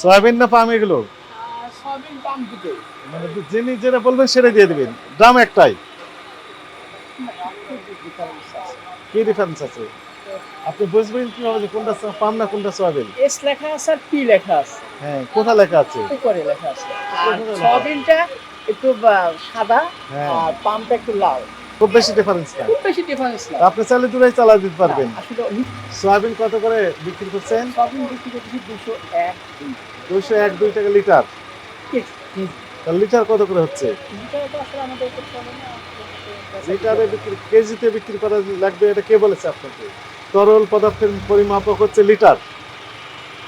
Soybean না পাম এগুলো? Soybean পাম দুটোই। মানে যিনি যেটা বলবেন সেটাই দিয়ে দিবেন, দাম একটাই? না, একটু ডিফারেন্স আছে। কি ডিফারেন্স আছে? আপনি বুঝবেন কিভাবে যে কোনটা পাম না কোনটা সয়াবিন? এস লেখা আছে আর পি লেখা আছে। হ্যাঁ, কোথায় লেখা আছে? উপরে লেখা আছে। আর কোথায় লেখা? সয়াবিনটা একটু সাদা হ্যাঁ, আর পামটা একটু লাল। খুব বেশি ডিফারেন্স না। খুব বেশি ডিফারেন্স না। আপনি চাইলে দুটোই চালা দিতে পারবেন। না, আসলে সয়াবিন কত করে বিক্রি করছেন? সয়াবিন বিক্রি করতেছি 201 201-2 টাকা লিটার। কেজি। তাহলে লিটার কত করে হচ্ছে? লিটারে তো আসলে আমাদের করতে হবে না। লিটারে বিক্রি, কেজিতে বিক্রি করা লাগবে এটা কে বলেছে আপনাকে? তরল পদার্থের পরিমাপক হচ্ছে লিটার।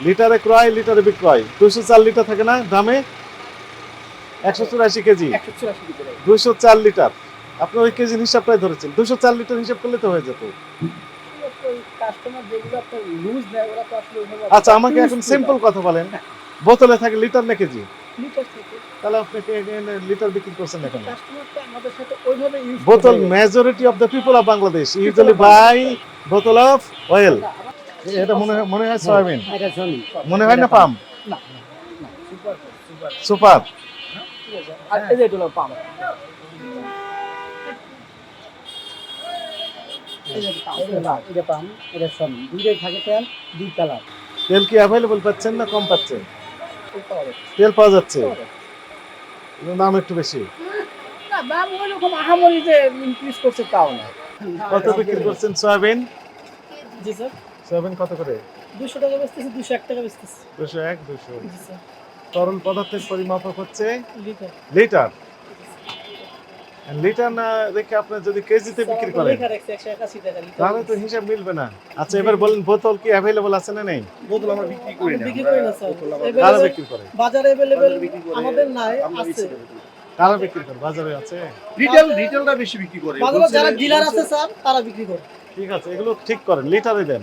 লিটারে ক্রয়, লিটারে বিক্রয়। 204 লিটার থাকে না দামে? 184 কেজি, 184 লিটার। 204 লিটার। আপনি ওই কেজির হিসাবটাই ধরেছেন। 204 লিটার হিসাব করলে তো হয়ে যেত। কাস্টমার যেগুলো আপনার লুজ নেয় ওরা তো আসলে ওইভাবে আচ্ছা, আমাকে এখন সিম্পল কথা বলেন, বোতলে থাকে লিটার না কেজি? লিটার থেকে তাহলে আপনি লিটার বিক্রি করছেন এখন? কাস্টমার তো আমাদের সাথে ওইভাবে use bottle, majority of the people of Bangladesh usually buy bottle of oil. এটা মনে হয় সয়াবিন, এটা জানি মনে হয় না পাম? না না সুপার সুপার সুপার। ঠিক আছে আর এই যে এটা হলো পাম এই যে পাম এটা পাম এটা সব দুইটাই থাকে তেল দুই কালার তেল কি অ্যাভেলেবল পাচ্ছেন না কম পাচ্ছেন? পাওয়া যাচ্ছে তেল পাওয়া যাচ্ছে, কিন্তু দাম একটু বেশি। না দাম ওই রকম আহামরি যে ইনক্রিজ করছে তাও না কত বিক্রি করছেন সয়াবিন? জি স্যার সয়াবিন কত করে? 200 টাকা বেচতেছি 201 টাকা বেচতেছি 201, 200। জি স্যার তরল পদার্থের পরিমাপক হচ্ছে লিটার লিটার। লিটার না রেখে আপনি যদি কেজিতে বিক্রি করেন লেখা রাখছে 181 টাকা লিটার তাহলে তো হিসাব মিলবে না। আচ্ছা, এবার বলেন বোতল কি অ্যাভেলেবল আছে না নেই? বোতল আমরা বিক্রি করি না। বিক্রি করি না স্যার কারা বিক্রি করে? বাজারে अवेलेबल বিক্রি করে, আমাদের নাই আমরা আছে বিক্রি করি। কারা বিক্রি করে? বাজারে আছে? রিটেলটা বেশি বিক্রি করে। বাজারে যারা ডিলার আছে স্যার তারা বিক্রি করে ঠিক আছে, এগুলো ঠিক করেন, লিটারে দেন।